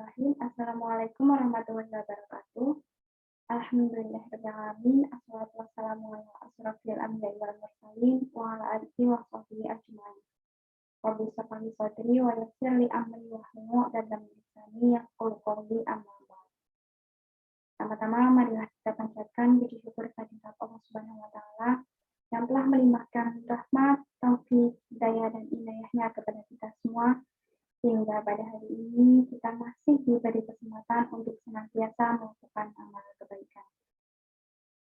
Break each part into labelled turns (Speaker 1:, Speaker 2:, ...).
Speaker 1: Bismillahirrahmanirrahim. Assalamualaikum warahmatullahi wabarakatuh. Alhamdulillahirrahmanirrahim. Assalatu wassalamu ala asrofil anbiya'i wal mursalin wa ala alihi wa sahbihi ajma'in. Rabbi shrah li sadri wa yassir li amri wahlul 'uqdatam min lisani yafqahu qawli amma ba'd. Pertama-tama marilah kita panjatkan puji syukur kehadirat Allah Subhanahu wa taala yang telah melimpahkan rahmat, taufik, hidayah dan inayahnya kepada kita semua, sehingga pada hari ini kita masih diberi kesempatan untuk senantiasa melakukan amal kebaikan.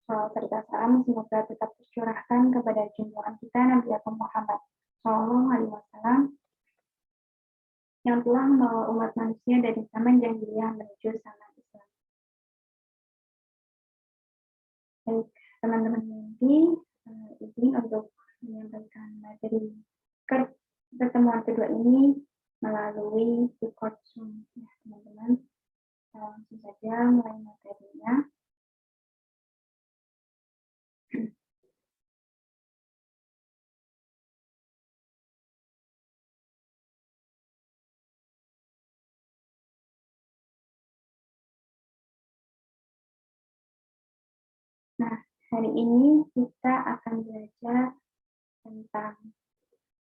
Speaker 1: Salawat serta salam semoga tetap tercurahkan kepada junjungan kita Nabi Muhammad SAW yang telah membawa umat manusia dari zaman jahiliyah menuju zaman Islam. Baik, teman-teman mimpi, izin untuk menyampaikan materi pertemuan kedua ini melalui record Zoom ya teman-teman. Langsung saja mulai materinya. Nah, hari ini kita akan belajar tentang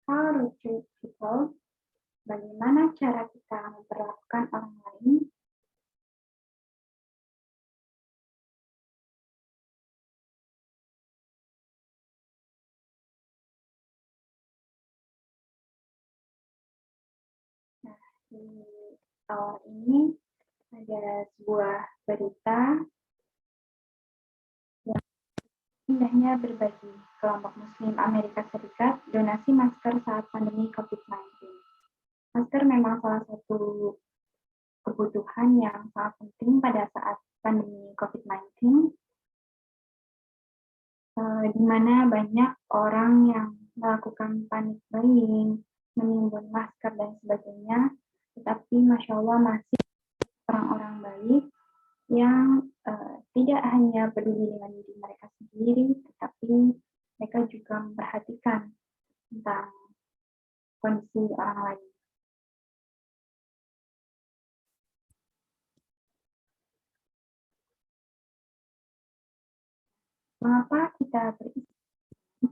Speaker 1: how to treat people, bagaimana cara kita memperlakukan orang lain. Nah, di awal ini ada sebuah berita yang indahnya berbagi kelompok Muslim Amerika Serikat donasi masker saat pandemi COVID-19. Masker memang salah satu kebutuhan yang sangat penting pada saat pandemi COVID-19, di mana banyak orang yang melakukan panic buying, menimbun masker dan sebagainya, tetapi Masya Allah masih orang-orang baik yang tidak hanya peduli dengan diri mereka sendiri, tetapi mereka juga memperhatikan tentang kondisi orang lain. Mengapa kita berislam?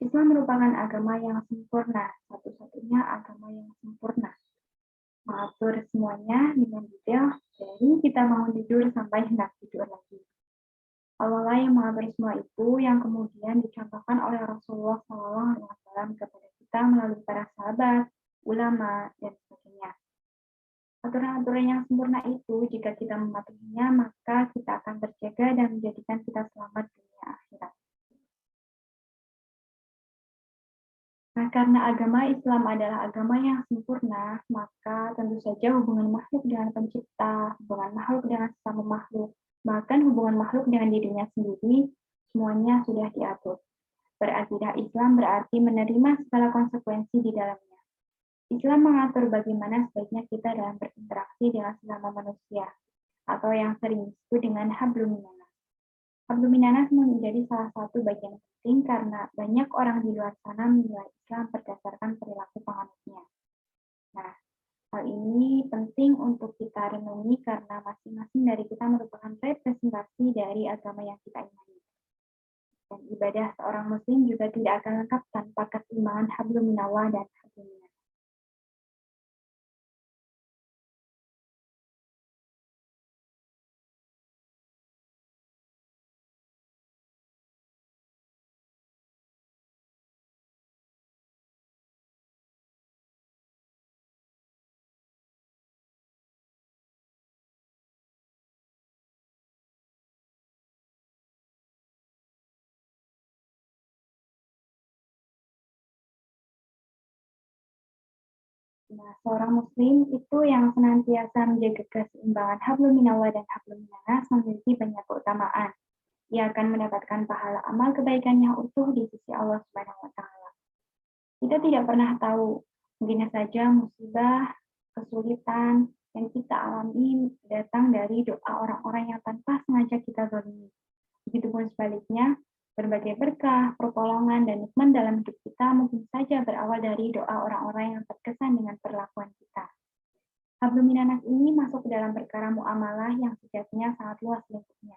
Speaker 1: Islam merupakan agama yang sempurna, satu-satunya agama yang sempurna. Mengatur semuanya dengan detail, dari kita mau tidur sampai hendak tidur lagi. Allah yang mengatur semua itu yang kemudian dicontohkan oleh Rasulullah SAW kepada kita melalui para sahabat, ulama, dan sebagainya. Aturan-aturan yang sempurna itu, jika kita mematuhinya, maka kita akan terjaga dan menjadikan kita selamat dunia akhirat. Nah, karena agama Islam adalah agama yang sempurna, maka tentu saja hubungan makhluk dengan pencipta, hubungan makhluk dengan sesama makhluk, bahkan hubungan makhluk dengan dirinya sendiri, semuanya sudah diatur. Berakidah Islam berarti menerima segala konsekuensi di dalamnya. Islam mengatur bagaimana sebaiknya kita dalam berinteraksi dengan sesama manusia, atau yang sering disebut dengan hablum minanas. Hablum minanas menjadi salah satu bagian penting karena banyak orang di luar sana menilai Islam berdasarkan perilaku penganutnya. Nah, hal ini penting untuk kita renungi karena masing-masing dari kita merupakan representasi dari agama yang kita imani. Dan ibadah seorang muslim juga tidak akan lengkap tanpa keseimbangan hablum minallah dan hablum minanas. Nah, seorang muslim itu yang senantiasa menjaga keseimbangan hablum minallah dan hablum minanas memiliki banyak keutamaan. Ia akan mendapatkan pahala amal kebaikan yang utuh di sisi Allah Subhanahu wa taala. Kita tidak pernah tahu, mungkin saja musibah, kesulitan yang kita alami datang dari doa orang-orang yang tanpa sengaja kita zalimi. Begitupun sebaliknya, berbagai berkah, pertolongan, dan nikmat dalam hidup kita mungkin saja berawal dari doa orang-orang yang terkesan dengan perlakuan kita. Hablum minanas ini masuk ke dalam perkara muamalah yang sejatinya sangat luas lingkupnya.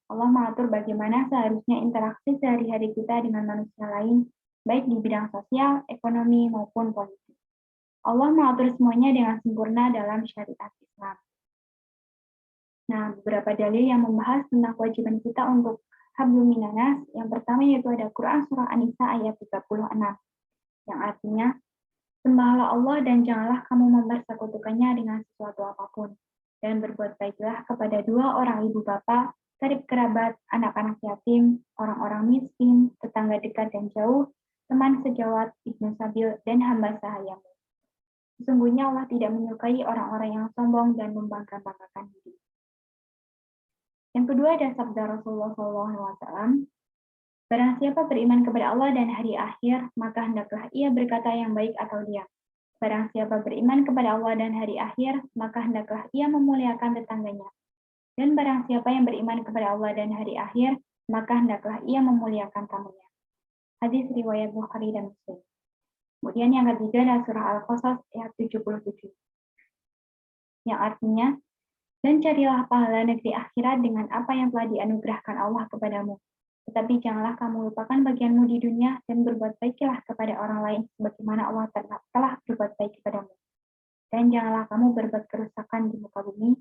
Speaker 1: Allah mengatur bagaimana seharusnya interaksi sehari-hari kita dengan manusia lain, baik di bidang sosial, ekonomi, maupun politik. Allah mengatur semuanya dengan sempurna dalam syariat Islam. Nah, beberapa dalil yang membahas tentang kewajiban kita untuk hablum minanas. Yang pertama yaitu ada Quran Surah An-Nisa ayat 36, yang artinya, sembahlah Allah dan janganlah kamu mempersekutukannya dengan sesuatu apapun. Dan berbuat baiklah kepada dua orang ibu bapa, karib kerabat, anak-anak yatim, orang-orang miskin, tetangga dekat dan jauh, teman sejawat, ibnu sabil, dan hamba sahayamu. Sesungguhnya Allah tidak menyukai orang-orang yang sombong dan membangga-banggakan diri. Yang kedua ada sabda Rasulullah SAW, barang siapa beriman kepada Allah dan hari akhir, maka hendaklah ia berkata yang baik atau diam. Barang siapa beriman kepada Allah dan hari akhir, maka hendaklah ia memuliakan tetangganya. Dan barang siapa yang beriman kepada Allah dan hari akhir, maka hendaklah ia memuliakan tamunya. Hadis riwayat Bukhari dan Muslim. Kemudian yang ketiga adalah surah Al-Qasas ayat 77. Yang artinya, dan carilah pahala negeri akhirat dengan apa yang telah dianugerahkan Allah kepadamu. Tetapi janganlah kamu lupakan bagianmu di dunia dan berbuat baiklah kepada orang lain sebagaimana Allah telah berbuat baik kepadamu. Dan janganlah kamu berbuat kerusakan di muka bumi.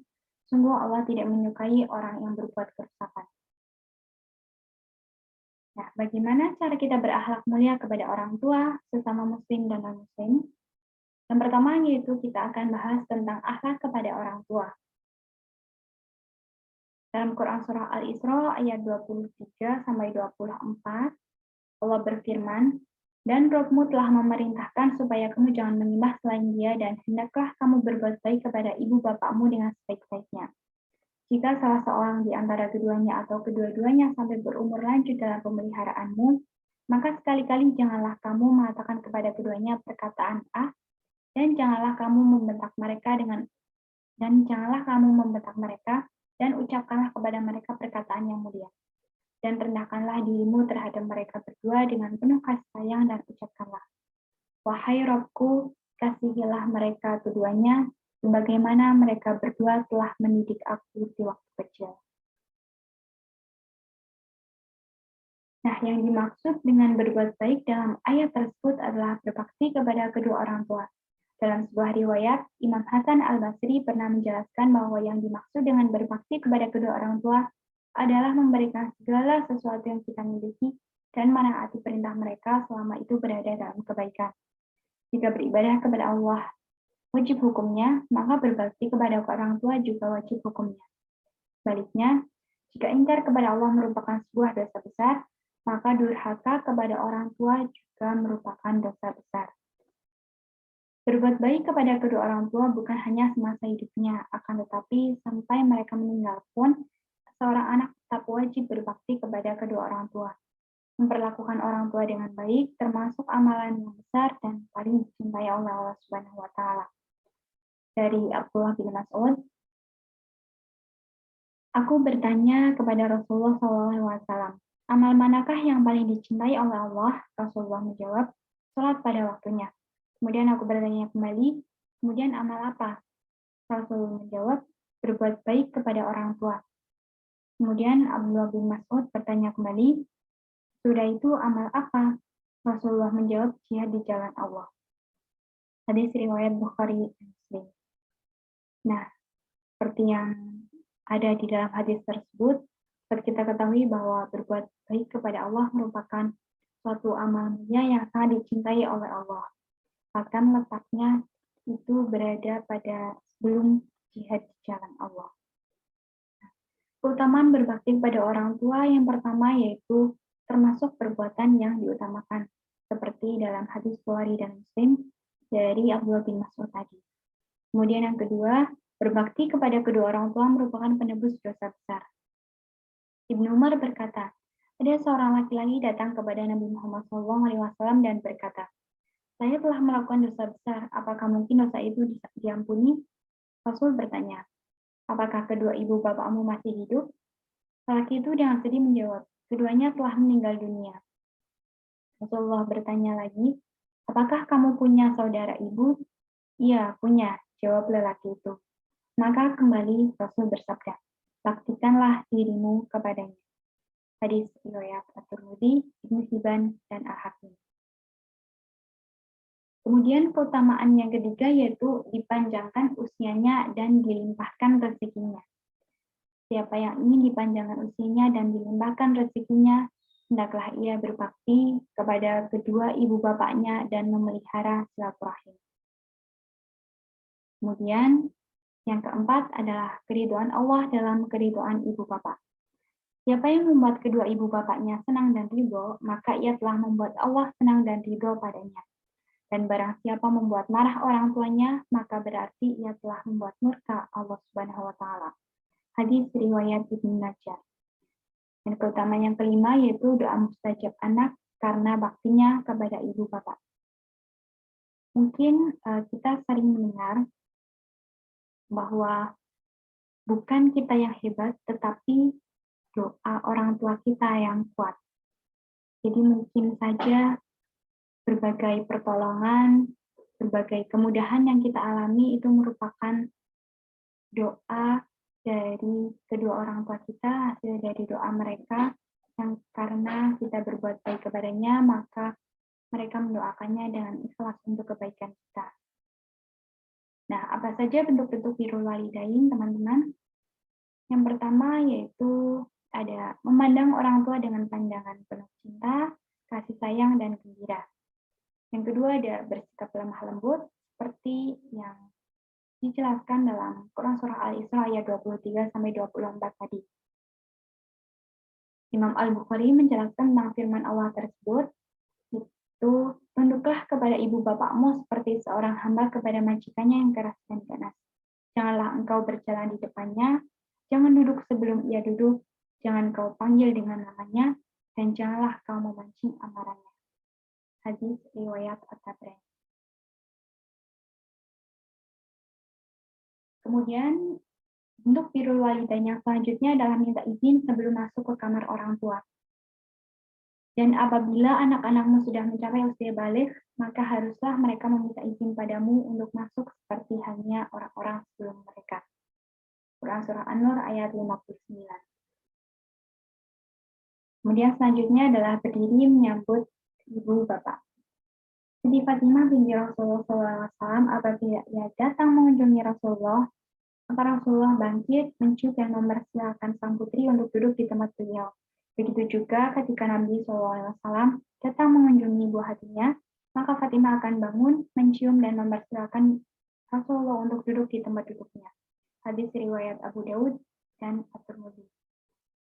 Speaker 1: Sungguh Allah tidak menyukai orang yang berbuat kerusakan. Nah, bagaimana cara kita berakhlak mulia kepada orang tua, sesama muslim dan non-muslim? Yang pertama yaitu kita akan bahas tentang akhlak kepada orang tua. Dalam Quran Surah Al-Isra ayat 23-24, Allah berfirman, dan Rabb-mu telah memerintahkan supaya kamu jangan menyembah selain Dia dan hendaklah kamu berbuat baik kepada ibu bapakmu dengan sebaik-baiknya. Jika salah seorang di antara keduanya atau kedua-duanya sampai berumur lanjut dalam pemeliharaanmu, maka sekali-kali janganlah kamu mengatakan kepada keduanya perkataan A, dan janganlah kamu membentak mereka dan ucapkanlah kepada mereka perkataan yang mulia. Dan rendahkanlah dirimu terhadap mereka berdua dengan penuh kasih sayang dan ucapkanlah, wahai Rabbku, kasihilah mereka keduanya, sebagaimana mereka berdua telah mendidik aku di waktu kecil. Nah, yang dimaksud dengan berbuat baik dalam ayat tersebut adalah berbakti kepada kedua orang tua. Dalam sebuah riwayat, Imam Hasan al-Basri pernah menjelaskan bahwa yang dimaksud dengan berbakti kepada kedua orang tua adalah memberikan segala sesuatu yang kita miliki dan menaati perintah mereka selama itu berada dalam kebaikan. Jika beribadah kepada Allah wajib hukumnya, maka berbakti kepada orang tua juga wajib hukumnya. Sebaliknya, jika ingkar kepada Allah merupakan sebuah dosa besar, maka durhaka kepada orang tua juga merupakan dosa besar. Berbuat baik kepada kedua orang tua bukan hanya semasa hidupnya, akan tetapi sampai mereka meninggal pun, seorang anak tetap wajib berbakti kepada kedua orang tua. Memperlakukan orang tua dengan baik termasuk amalan yang besar dan paling dicintai oleh Allah Subhanahu wa Ta'ala. Dari Abdullah bin Mas'ud, aku bertanya kepada Rasulullah SAW, amal manakah yang paling dicintai oleh Allah? Rasulullah menjawab, sholat pada waktunya. Kemudian aku bertanya kembali, kemudian amal apa? Rasulullah menjawab, berbuat baik kepada orang tua. Kemudian Abdullah bin Mas'ud bertanya kembali, sudah itu amal apa? Rasulullah menjawab, jihad di jalan Allah. Hadis riwayat Bukhari dan Muslim. Nah, seperti yang ada di dalam hadis tersebut, seperti kita ketahui bahwa berbuat baik kepada Allah merupakan suatu amal mulia yang sangat dicintai oleh Allah. Bahkan letaknya itu berada pada sebelum jihad di jalan Allah. Keutamaan berbakti kepada orang tua yang pertama yaitu termasuk perbuatan yang diutamakan, seperti dalam hadis Bukhari dan Muslim dari Abdullah bin Mas'ud tadi. Kemudian yang kedua, berbakti kepada kedua orang tua merupakan penebus dosa besar. Ibnu Umar berkata, ada seorang laki-laki datang kepada Nabi Muhammad SAW dan berkata, saya telah melakukan dosa besar, apakah mungkin dosa itu diampuni? Rasul bertanya, apakah kedua ibu bapakmu masih hidup? Laki itu dengan sedih menjawab, keduanya telah meninggal dunia. Rasulullah bertanya lagi, apakah kamu punya saudara ibu? Iya, punya. Jawab lelaki itu. Maka kembali Rasul bersabda, baktikanlah dirimu kepadanya. Hadis riwayat At-Tirmidzi, Ibnu Hibban, dan Al-Hakim. Kemudian keutamaan yang ketiga yaitu dipanjangkan usianya dan dilimpahkan rezekinya. Siapa yang ingin dipanjangkan usianya dan dilimpahkan rezekinya, hendaklah ia berbakti kepada kedua ibu bapaknya dan memelihara silaturahim. Kemudian yang keempat adalah keridhaan Allah dalam keridhaan ibu bapak. Siapa yang membuat kedua ibu bapaknya senang dan ridho, maka ia telah membuat Allah senang dan ridho padanya. Dan barang siapa membuat marah orang tuanya, maka berarti ia telah membuat murka Allah Subhanahu wa taala. Hadis riwayat Ibnu Najjar. Dan keutamaan yang kelima yaitu doa mustajab anak karena baktinya kepada ibu bapak. Mungkin kita sering mendengar bahwa bukan kita yang hebat, tetapi doa orang tua kita yang kuat. Jadi mungkin saja berbagai pertolongan, berbagai kemudahan yang kita alami itu merupakan doa dari kedua orang tua kita, hasil dari doa mereka, yang karena kita berbuat baik kepadanya, maka mereka mendoakannya dengan ikhlas untuk kebaikan kita. Nah, apa saja bentuk-bentuk birrul walidain, teman-teman? Yang pertama yaitu ada memandang orang tua dengan pandangan penuh cinta, kasih sayang, dan gembira. Yang kedua ada bersikap lemah lembut, seperti yang dijelaskan dalam Quran Surah Al-Isra ayat 23-24 tadi. Imam Al-Bukhari menjelaskan tentang firman Allah tersebut, itu tunduklah kepada ibu bapakmu seperti seorang hamba kepada majikannya yang keras dan ganas. Janganlah engkau berjalan di depannya, jangan duduk sebelum ia duduk, jangan kau panggil dengan namanya, dan janganlah kau memancing amarahnya. Hadis riwayat At-Tabrani. Kemudian bentuk birrul walidain yang selanjutnya adalah minta izin sebelum masuk ke kamar orang tua. Dan apabila anak-anakmu sudah mencapai usia balik, maka haruslah mereka meminta izin padamu untuk masuk seperti halnya orang-orang sebelum mereka. Quran Surah An-Nur ayat 59. Kemudian selanjutnya adalah berdiri menyambut ibu bapak. Siti Fatimah binti Rasulullah SAW apabila ia datang mengunjungi Rasulullah, maka Rasulullah bangkit, mencium dan mempersilahkan sang putri untuk duduk di tempat beliau. Begitu juga ketika Nabi SAW datang mengunjungi buah hatinya, maka Fatimah akan bangun, mencium dan mempersilahkan Rasulullah untuk duduk di tempat duduknya. Hadis riwayat Abu Daud dan At-Tirmidzi.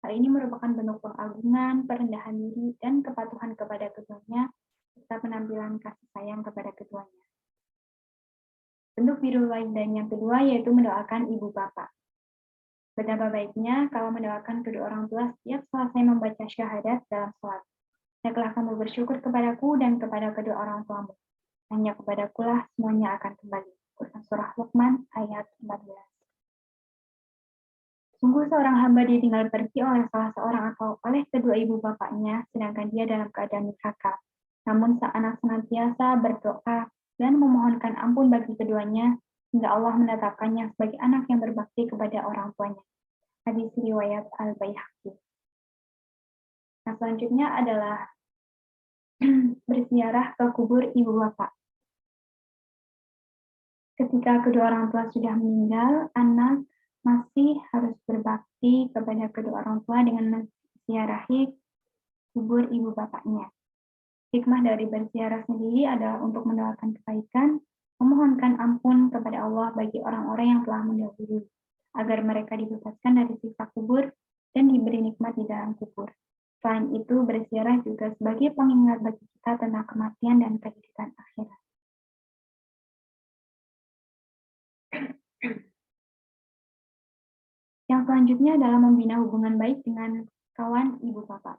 Speaker 1: Hal ini merupakan bentuk pengagungan, perendahan diri, dan kepatuhan kepada keduanya, serta penampilan kasih sayang kepada keduanya. Bentuk birrul walidain yang kedua yaitu mendoakan ibu bapak. Betapa baiknya kalau mendoakan kedua orang tua setiap selesai membaca syahadat dalam sholat. Hendaklah kamu bersyukur kepadaku dan kepada kedua orang tuamu. Hanya kepadakulah semuanya akan kembali. Quran Surah Luqman ayat 14. Sungguh seorang hamba ditinggal pergi oleh salah seorang atau oleh kedua ibu bapaknya, sedangkan dia dalam keadaan durhaka. Namun sang anak senantiasa berdoa dan memohonkan ampun bagi keduanya, hingga Allah menetapkannya sebagai anak yang berbakti kepada orang tuanya. Hadis riwayat Al-Baihaqi. Nah, selanjutnya adalah berziarah ke kubur ibu bapak. Ketika kedua orang tua sudah meninggal, anak masih harus berbakti kepada kedua orang tua dengan menziarahi kubur ibu bapaknya. Hikmah dari berziarah sendiri adalah untuk mendoakan kebaikan, memohonkan ampun kepada Allah bagi orang-orang yang telah mendahului, agar mereka dibebaskan dari siksa kubur dan diberi nikmat di dalam kubur. Selain itu, berziarah juga sebagai pengingat bagi kita tentang kematian dan kehidupan akhirat. Yang selanjutnya adalah membina hubungan baik dengan kawan ibu bapak.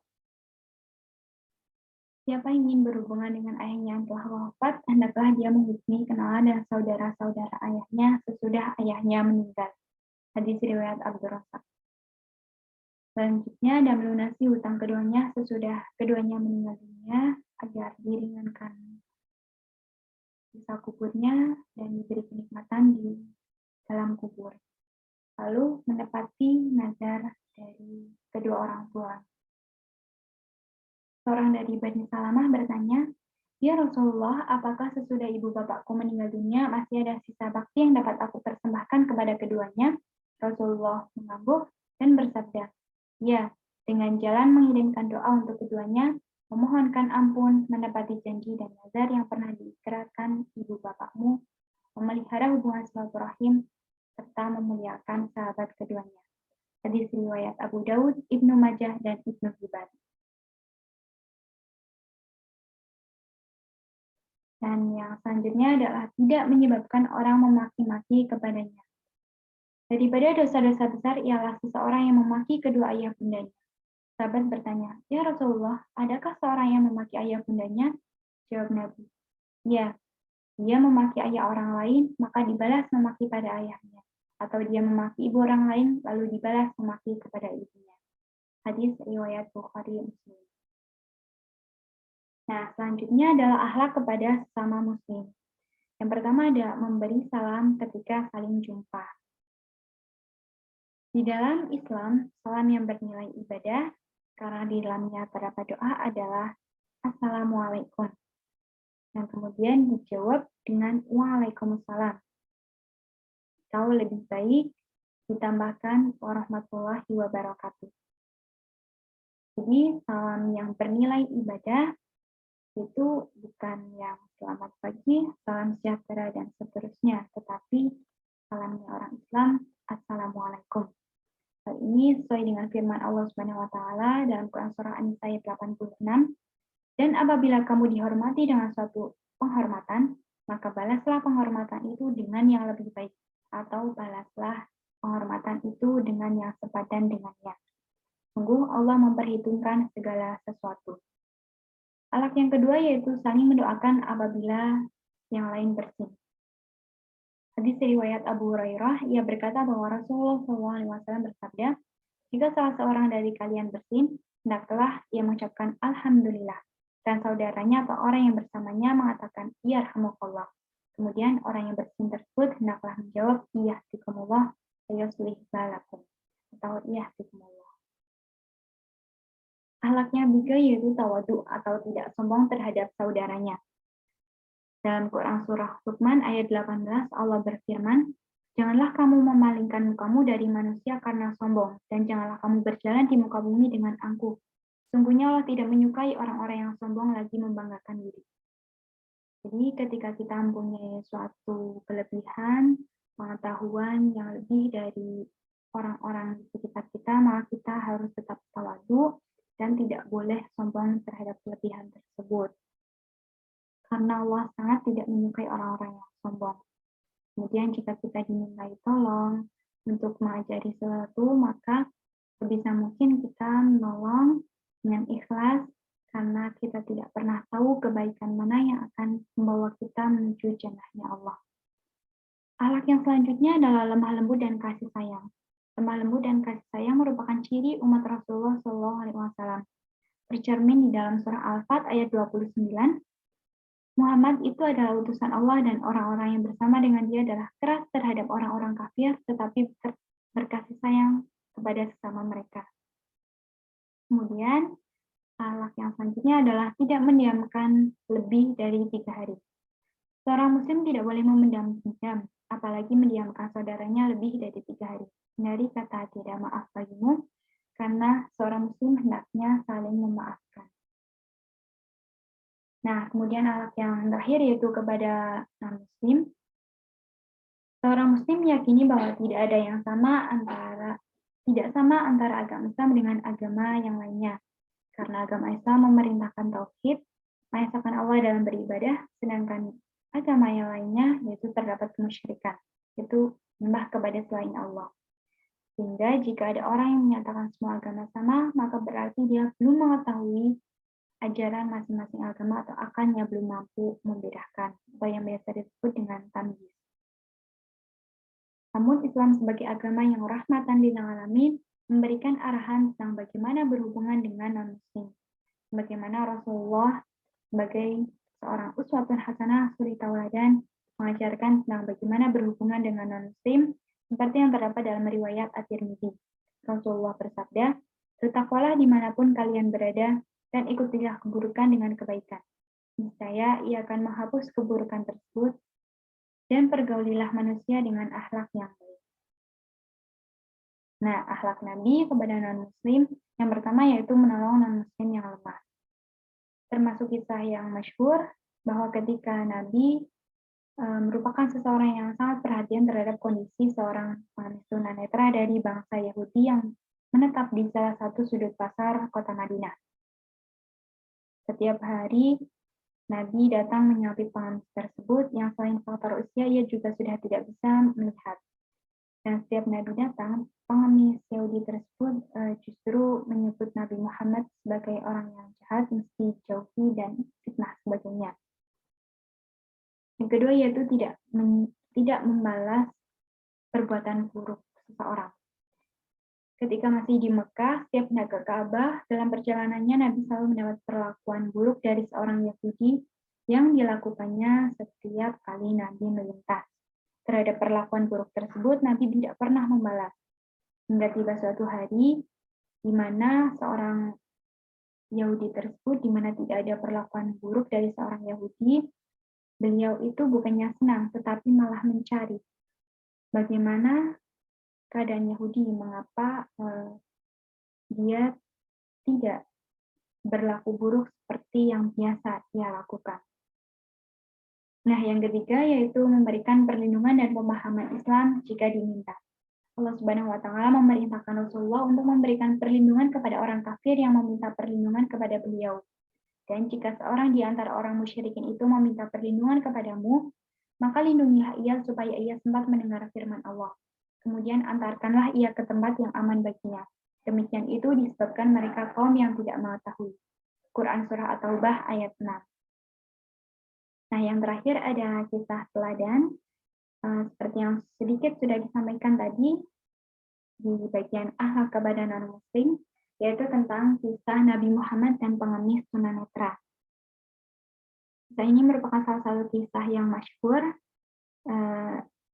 Speaker 1: Siapa yang ingin berhubungan dengan ayahnya yang telah wafat, hendaklah dia menghubungi kenalan dan saudara-saudara ayahnya sesudah ayahnya meninggal. Hadis riwayat Abdul Razak. Selanjutnya, dan melunasi hutang keduanya sesudah keduanya meninggal dunia agar diringankan sisa kuburnya, dan diberi kenikmatan di dalam kubur. Lalu menepati nazar dari kedua orang tua. Seorang dari Bani Salamah bertanya, "Ya Rasulullah, apakah sesudah ibu bapakku meninggal dunia masih ada sisa bakti yang dapat aku persembahkan kepada keduanya?" Rasulullah mengangguk dan bersabda, "Ya, dengan jalan mengirimkan doa untuk keduanya, memohonkan ampun, menepati janji dan nazar yang pernah diikrarkan ibu bapakmu, memelihara hubungan silaturahim, serta memuliakan sahabat keduanya." Hadis riwayat Abu Daud, Ibnu Majah, dan Ibnu Hibban. Dan yang selanjutnya adalah tidak menyebabkan orang memaki-maki kepadanya. Daripada dosa-dosa besar ialah seseorang yang memaki kedua ayah bundanya. Sahabat bertanya, "Ya Rasulullah, adakah seorang yang memaki ayah bundanya?" Jawab Nabi, "Ya, dia memaki ayah orang lain, maka dibalas memaki pada ayahnya. Atau dia memaki ibu orang lain, lalu dibalas memaki kepada ibunya." Hadis riwayat Bukhari Muslim. Nah, selanjutnya adalah akhlak kepada sesama muslim. Yang pertama ada memberi salam ketika saling jumpa. Di dalam Islam, salam yang bernilai ibadah, karena di dalamnya terdapat doa adalah Assalamualaikum. Dan kemudian dijawab dengan Waalaikumsalam. Atau lebih baik ditambahkan Warahmatullahi Wabarakatuh. Jadi salam yang bernilai ibadah itu bukan yang selamat pagi, salam sejahtera, dan seterusnya, tetapi salamnya orang Islam, Assalamualaikum. Hal ini sesuai dengan firman Allah Subhanahu wa taala dalam Quran surah An-Nisa ayat 86, "Dan apabila kamu dihormati dengan suatu penghormatan, maka balaslah penghormatan itu dengan yang lebih baik, atau balaslah penghormatan itu dengan yang sepadan dengannya. Sungguh Allah memperhitungkan segala sesuatu." Akhlak yang kedua yaitu saling mendoakan apabila yang lain bersin. Hadis riwayat Abu Hurairah, ia berkata bahwa Rasulullah SAW bersabda, "Jika salah seorang dari kalian bersin, hendaklah ia mengucapkan Alhamdulillah, dan saudaranya atau orang yang bersamanya mengatakan Yarhamukallah. Kemudian orang yang bersin tersebut hendaklah menjawab Yahdikumullah wa yuslih balakum, atau Yahdikumullah." Akhlak yang ketiga yaitu tawadu atau tidak sombong terhadap saudaranya. Dalam Quran surah Luqman ayat 18 Allah berfirman, "Janganlah kamu memalingkan mukamu dari manusia karena sombong, dan janganlah kamu berjalan di muka bumi dengan angkuh. Sungguhnya Allah tidak menyukai orang-orang yang sombong lagi membanggakan diri." Jadi ketika kita mempunyai suatu kelebihan, pengetahuan yang lebih dari orang-orang di sekitar kita, maka kita harus tetap tawadu dan tidak boleh sombong terhadap kelebihan tersebut. Karena Allah sangat tidak menyukai orang-orang yang sombong. Kemudian jika kita dimintai tolong untuk mengajari sesuatu, maka sebisa mungkin kita menolong dengan ikhlas, karena kita tidak pernah tahu kebaikan mana yang akan membawa kita menuju jannahnya Allah. Akhlak yang selanjutnya adalah lemah lembut dan kasih sayang. Lemah lembut dan kasih sayang merupakan ciri umat Rasulullah SAW. Tercermin di dalam surah Al-Fat ayat 29, "Muhammad itu adalah utusan Allah dan orang-orang yang bersama dengan dia adalah keras terhadap orang-orang kafir, tetapi berkasih sayang kepada sesama mereka." Kemudian, akhlak yang selanjutnya adalah tidak mendiamkan lebih dari 3 hari. Seorang muslim tidak boleh memendam dendam, apalagi mendiamkan saudaranya lebih dari 3 hari. Hindari kata tidak maaf bagimu, karena seorang muslim hendaknya saling memaafkan. Nah, kemudian akhlak yang terakhir yaitu kepada non-muslim. Seorang muslim meyakini bahwa tidak sama antara agama Islam dengan agama yang lainnya. Karena agama Islam memerintahkan tauhid, mengesahkan Allah dalam beribadah, sedangkan agama yang lainnya yaitu terdapat kemusyrikan, yaitu menyembah kepada selain Allah. Sehingga jika ada orang yang menyatakan semua agama sama, maka berarti dia belum mengetahui ajaran masing-masing agama atau akannya belum mampu membedakan, apa yang biasa disebut dengan tamyiz. Namun Islam sebagai agama yang rahmatan lil alamin memberikan arahan tentang bagaimana berhubungan dengan non-muslim. Bagaimana Rasulullah sebagai seorang uswatun hasanah, suri tauladan, mengajarkan tentang bagaimana berhubungan dengan non-muslim, seperti yang terdapat dalam riwayat At-Tirmidzi. Rasulullah bersabda, "Bertakwalah dimanapun kalian berada, dan ikutilah keburukan dengan kebaikan. Niscaya ia akan menghapus keburukan tersebut, dan pergaulilah manusia dengan akhlak yang baik." Nah, akhlak Nabi kepada non-muslim yang pertama yaitu menolong non-muslim yang lemah. Termasuk kisah yang masyhur bahwa ketika Nabi merupakan seseorang yang sangat perhatian terhadap kondisi seorang pengemis tunanetra dari bangsa Yahudi yang menetap di salah satu sudut pasar kota Madinah. Setiap hari Nabi datang menyuapi pengemis tersebut yang selain faktor usia ia juga sudah tidak bisa melihat. Dan setiap Nabi datang, pengemis Yahudi tersebut justru menyebut Nabi Muhammad sebagai orang yang jahat, mesti dijauhi dan fitnah sebagainya. Yang kedua yaitu tidak membalas perbuatan buruk seseorang. Ketika masih di Mekah, setiap hendak ke Ka'bah, dalam perjalanannya Nabi selalu mendapat perlakuan buruk dari seorang Yahudi yang dilakukannya setiap kali Nabi melintas. Terhadap perlakuan buruk tersebut, Nabi tidak pernah membalas. Hingga tiba suatu hari, di mana seorang Yahudi tersebut, di mana tidak ada perlakuan buruk dari seorang Yahudi, beliau itu bukannya senang, tetapi malah mencari bagaimana keadaan Yahudi, mengapa dia tidak berlaku buruk seperti yang biasa ia lakukan. Nah, yang ketiga yaitu memberikan perlindungan dan pemahaman Islam jika diminta. Allah Subhanahu wa Ta'ala memerintahkan Rasulullah untuk memberikan perlindungan kepada orang kafir yang meminta perlindungan kepada beliau. Dan jika seorang di antara orang musyrikin itu meminta perlindungan kepadamu, maka lindungilah ia supaya ia sempat mendengar firman Allah. Kemudian antarkanlah ia ke tempat yang aman baginya. Demikian itu disebabkan mereka kaum yang tidak mengetahui. Quran Surah At-Taubah ayat 6. Nah, yang terakhir ada kisah teladan, seperti yang sedikit sudah disampaikan tadi di bagian akhlak kepada non-muslim, yaitu tentang kisah Nabi Muhammad dan pengemis tunanetra. Kisah ini merupakan salah satu kisah yang masyhur,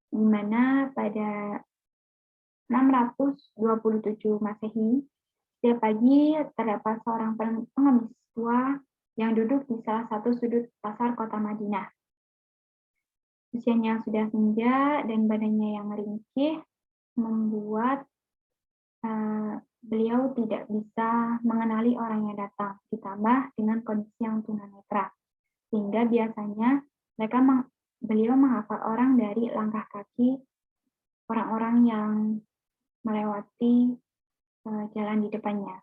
Speaker 1: di mana pada 627 Masehi, setiap pagi terdapat seorang pengemis tua yang duduk di salah satu sudut pasar kota Madinah. Usianya sudah senja dan badannya yang meringkih membuat beliau tidak bisa mengenali orang yang datang, ditambah dengan kondisi yang tunanetra. Sehingga biasanya beliau menghafal orang dari langkah kaki orang-orang yang melewati jalan di depannya.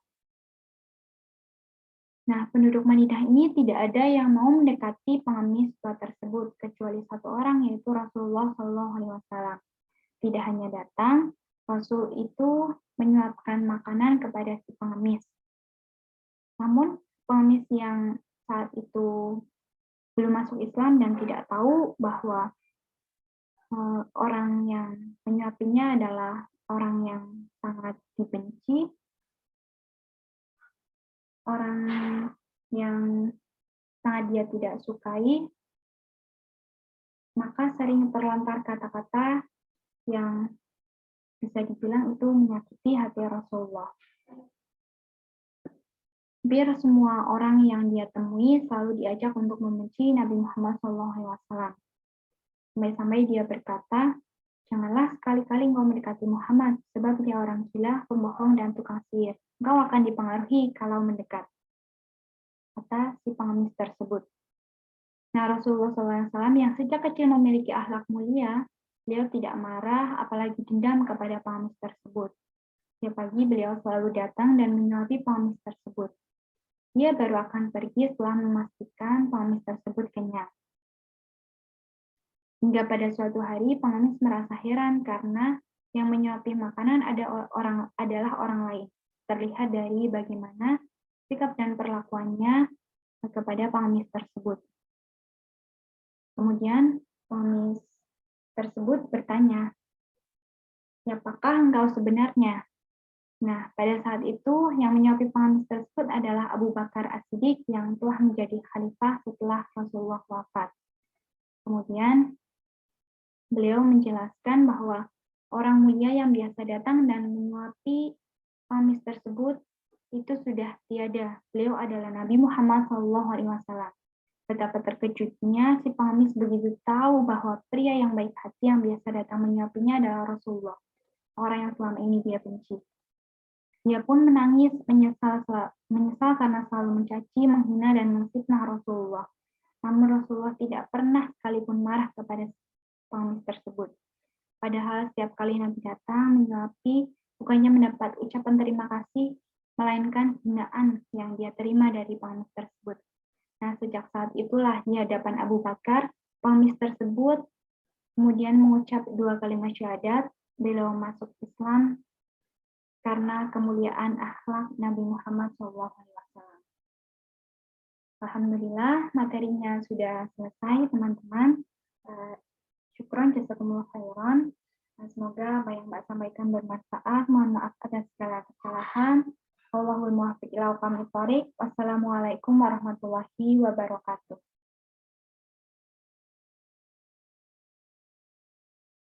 Speaker 1: Nah, penduduk Madinah ini tidak ada yang mau mendekati pengemis tua tersebut kecuali satu orang, yaitu Rasulullah SAW. Tidak hanya datang, Rasul itu menyuapkan makanan kepada si pengemis. Namun, pengemis yang saat itu belum masuk Islam dan tidak tahu bahwa orang yang menyuapinya adalah orang yang sangat dibenci, orang yang sangat dia tidak sukai, maka sering terlontar kata-kata yang bisa dibilang itu menyakiti hati Rasulullah. Biar semua orang yang dia temui selalu diajak untuk membenci Nabi Muhammad SAW. Sampai-sampai dia berkata, "Janganlah sekali-kali engkau mendekati Muhammad, sebab dia orang gila, pembohong, dan tukang sihir. Engkau akan dipengaruhi kalau mendekat," kata si pengemis tersebut. Nah, Rasulullah SAW yang sejak kecil memiliki akhlak mulia, beliau tidak marah, apalagi dendam kepada pengemis tersebut. Setiap pagi beliau selalu datang dan menyuapi pengemis tersebut. Dia baru akan pergi setelah memastikan pengemis tersebut kenyang. Hingga pada suatu hari pengemis merasa heran karena yang menyuapi makanan adalah orang lain. Terlihat dari bagaimana sikap dan perlakuannya kepada pengemis tersebut. Kemudian pengemis tersebut bertanya, "Siapakah engkau sebenarnya?" Nah, pada saat itu yang menyuapi pengemis tersebut adalah Abu Bakar As-Siddiq yang telah menjadi khalifah setelah Rasulullah wafat. Kemudian beliau menjelaskan bahwa orang mulia yang biasa datang dan menyuapi pengemis tersebut itu sudah tiada. Beliau adalah Nabi Muhammad SAW. Betapa terkejutnya si pengemis begitu tahu bahwa pria yang baik hati yang biasa datang menyuapinya adalah Rasulullah, orang yang selama ini dia benci. Dia pun menangis, menyesal karena selalu mencaci, menghina, dan menfitnah Rasulullah. Namun Rasulullah tidak pernah sekalipun marah kepada pengemis tersebut. Padahal setiap kali Nabi datang menyuapi, bukannya mendapat ucapan terima kasih, melainkan hinaan yang dia terima dari pengemis tersebut. Nah, sejak saat itulah di hadapan Abu Bakar, pengemis tersebut kemudian mengucap 2 kalimat syahadat, beliau masuk Islam karena kemuliaan akhlak Nabi Muhammad SAW. Alhamdulillah, materinya sudah selesai, teman-teman. Syukron, jazakumullah khairan. Semoga apa yang Mbak sampaikan bermanfaat. Mohon maaf atas segala kesalahan. Wallahul muwaffiq ila aqwamit thoriq. Wassalamualaikum warahmatullahi wabarakatuh.